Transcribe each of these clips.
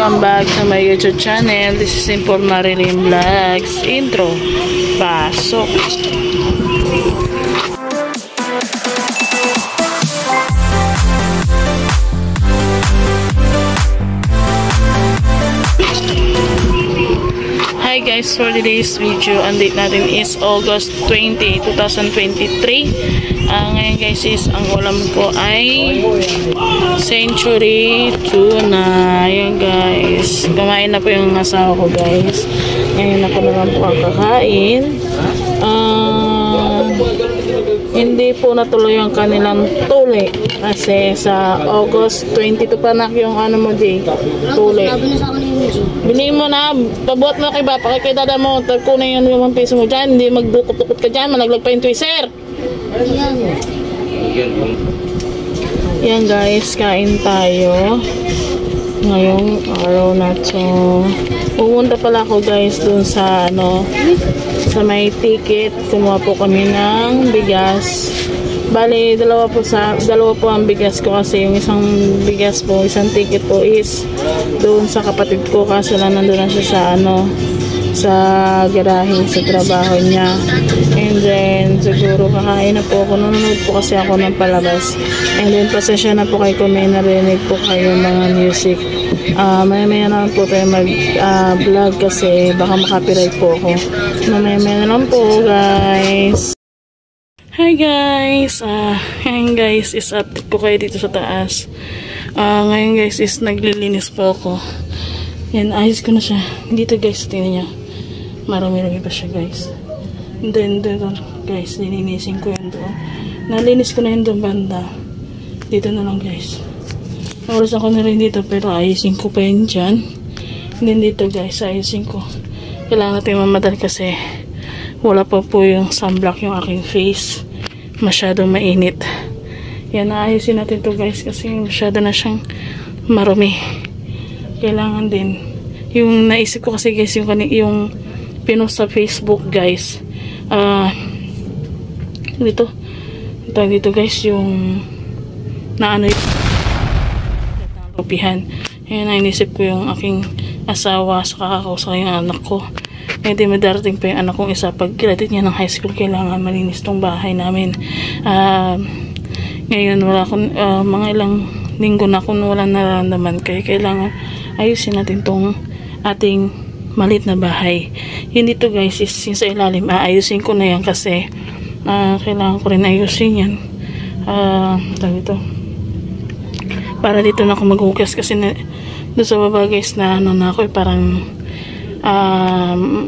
welcome back to my YouTube channel. This is Simple Marilyn Vlogs. Intro. Pasok. Hi guys, for today's video, ang date natin is August 20, 2023. Ngayon guys is, ang ulam ko ay century tuna. Ayan guys, kumain na po yung asawa ko guys. Ngayon ako naman po ang kakain. Hindi po natuloy ang kanilang tuli kasi sa August 22 pa na yung ano mo di tuli. Bili mo na, pabuhat mo na kay Bapa, kay dada mo, kunin yung 1 piso mo dyan, hindi magdukot-dukot ka dyan, malaglag pa yung twister. Yan guys, kain tayo ngayong araw na to. Pupunta pala ako guys dun sa ano, sa may ticket. Kumuha po kami ng bigas. Bali, dalawa po ang bigas ko kasi yung isang bigas po, isang ticket po is doon sa kapatid ko kasi lang nandun na siya sa ano, sa garahe, sa trabaho niya. And then, siguro kakain na po ako. Nanonood po kasi ako ng palabas. And then, pasensya na po kayo kung may narinig po kayo mga music. Maya-maya na lang po tayo mag-vlog kasi baka makapiright po ako. Maya-maya na lang po, guys. Hi guys! Ngayon guys, is update po kayo dito sa taas. Ngayon guys, is naglilinis po ako. Yan, ayos ko na siya. Dito guys, tingnan niya. Marami-rami pa siya guys. And then, dito guys, nilinisin ko yan doon. Nalinis ko na yun doon banda. Dito na lang guys. Naurasan ko na rin dito, pero ayusin ko pa yun dyan. And then dito guys, ayusin ko. Kailangan natin mamadal kasi wala pa po yung sunblock yung aking face. Masyadong mainit. Yan, naayusin natin to guys kasi masyado na siyang marumi. Kailangan din. Yung naisip ko kasi guys, yung pinost sa Facebook guys. Dito guys, yung naano yung rupihan. Yan, naisip ko yung aking asawa sa kakakausap yung anak ko. Hindi madarating pa yung anak kong isa. Pag graduate niya ng high school, kailangan malinis tong bahay namin. Ngayon, wala akong, mga ilang linggo na akong wala nararamdaman. Kaya kailangan ayusin natin tong ating maliit na bahay. Yun dito guys, is sa ilalim. Ayusin ko na yan kasi kailangan ko rin ayusin yan. Dito. Para dito na ako maghugas kasi doon sa baba guys na ano na ako, parang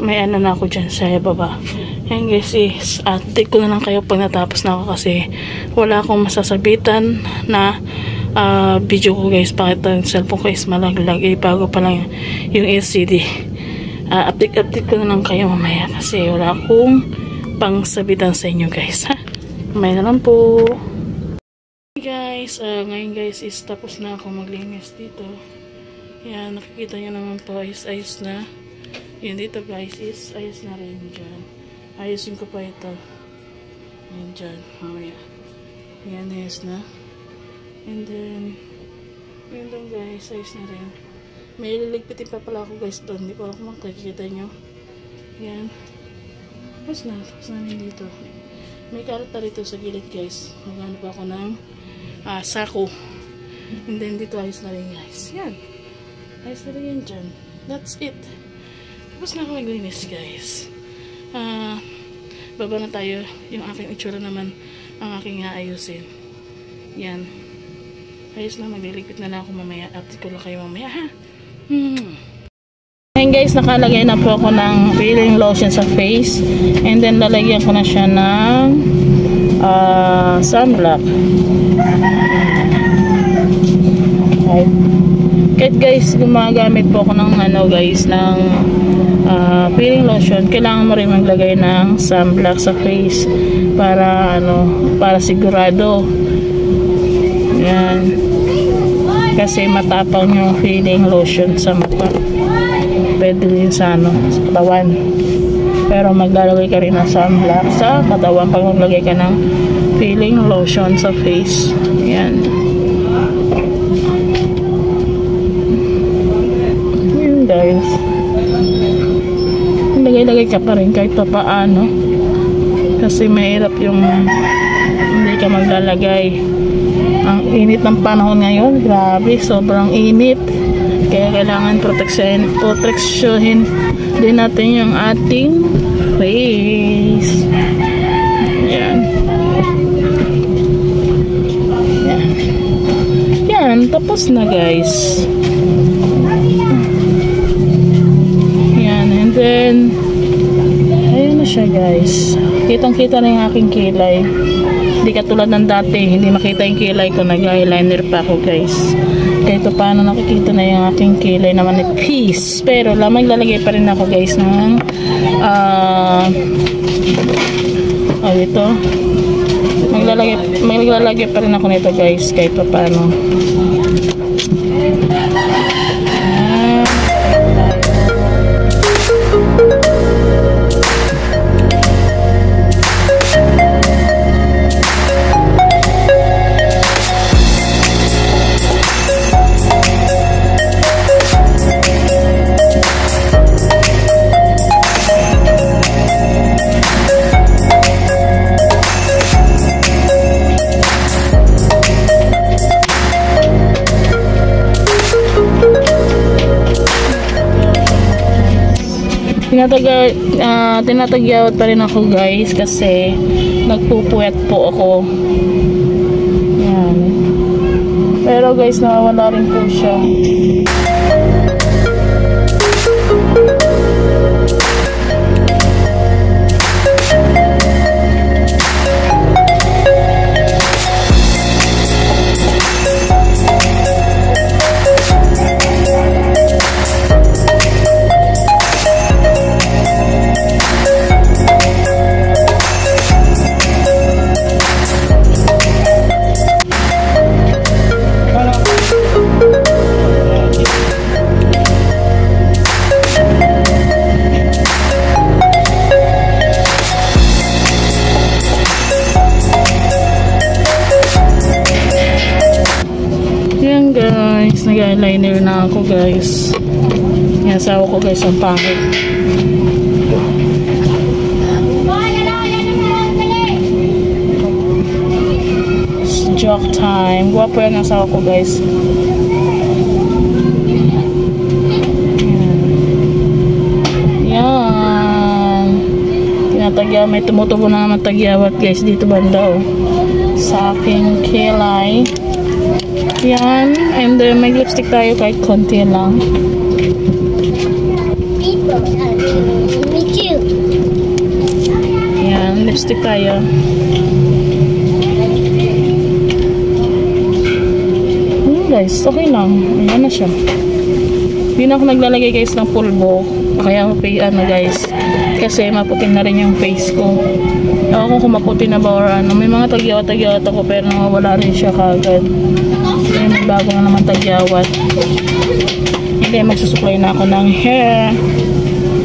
may ano na ako dyan sa baba. Yan guys is take ko na lang kayo pag natapos na ako kasi wala akong masasabitan na video ko guys. Bakit ang cellphone ko is malaglag, bago pa lang yung LCD. Update ko na lang kayo mamaya kasi wala akong pang sabitan sa inyo guys, ha? Mamaya na lang po. Guys, ngayon guys is tapos na ako maglinis dito. Yan, nakikita nyo naman po is ayos na. Yan dito guys is ayos na rin dyan. Ayusin ko pa ito. Yan dyan. Mamaya. Yan, ayos na. And then, yun doon guys, ayos na rin. May liligpitin pa pala ako guys doon. Hindi ko alam kung makikita nyo. Yan. Tapos na rin dito. May karata rito sa gilid guys. Maghanap pa ako ng sako. And then dito ayos na rin guys. Yan. Ayos na rin yan dyan. That's it. Tapos na ako maglinis guys. Baba na tayo. Yung aking itsura naman ang aking ayusin. Yan. Ayos na, magliligpit na lang ako mamaya. Update ko lang kayo mamaya, ha? Ngayon guys, nakalagay na po ako ng peeling lotion sa face. And then lalagyan ko na siya ng sunblock. Okay. Kahit guys, gumagamit po ako ng ano guys, ng peeling lotion, kailangan mo rin maglagay ng sunblock sa face para ano, para sigurado. Yan. Kasi matapang yung peeling lotion sa mukha. Pwede din sa ano, sa katawan. Pero maglalagay ka rin ng sunblock sa katawan pag maglagay ka ng peeling lotion sa face. Yan. maglalagay ka pa rin kahit pa paano. Kasi mahirap yung hindi ka maglalagay. Ang init ng panahon ngayon, grabe, sobrang init. Kaya kailangan proteksyohin din natin yung ating face. Yan. Yan. Yan, tapos na guys. Yan, and then ayun na siya guys. Kitang-kita na yung aking kilay. Hindi katulad ng dati, hindi makita yung kilay ko, nag-eyeliner pa ako guys. Kahit paano nakikita na yung aking kilay naman ni peace. Pero maglalagay pa rin ako guys ng ito. Maglalagay pa rin ako nito guys, kahit paano. Tinatagyawat pa rin ako guys kasi nagpupuyat po ako. Yan. Pero guys, nawawala rin po siya. Guys, nag-eyeliner na ako guys. Yung asawa ko guys ang pangit. It's joke time. Guwapo yan ang asawa ko guys. Yan. Tinatagyaw. May tumutubo na naman tagyawat guys dito banda sa aking kilay. Yan, and may lipstick tayo kahit konti lang. Yan, lipstick tayo. Guys, okay lang. Ayan na siya. Hindi na ako naglalagay guys ng pulbo. Kaya guys, kasi maputin na rin yung face ko. Ewan ko kung maputi na ba or ano. May mga tagyawat ako pero nawawala rin siya kagad. May bago na naman tagyawat. Hindi, magsusuklay na ako ng hair.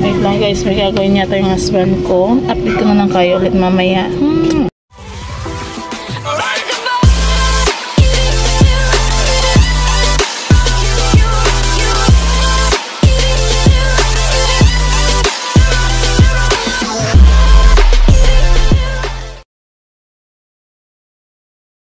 Wait lang guys, may gagawin yata yung husband ko. Update ko na lang kayo ulit mamaya.